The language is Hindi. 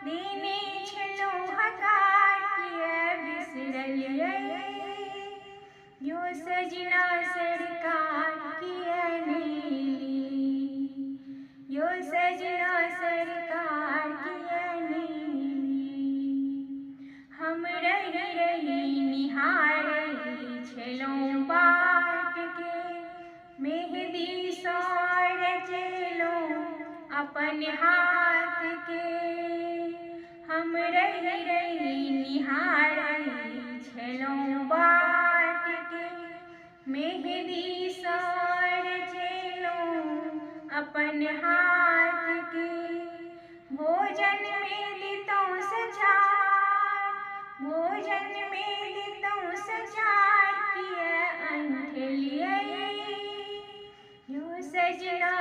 दीने छलो हकार किए बिसरलिए यो सजना सरकार किए नीली यो सजना सरकार किए नीली हम रही निहारे छलो बाट के मेहदी सौर चलो अपन हाथ के हम रही निहारे छलो बाट के मेहदी सौर चलो अपन हाथ के भोजन में दितों सचार भोजन में दितों सचार किए अंधलिए यो सजना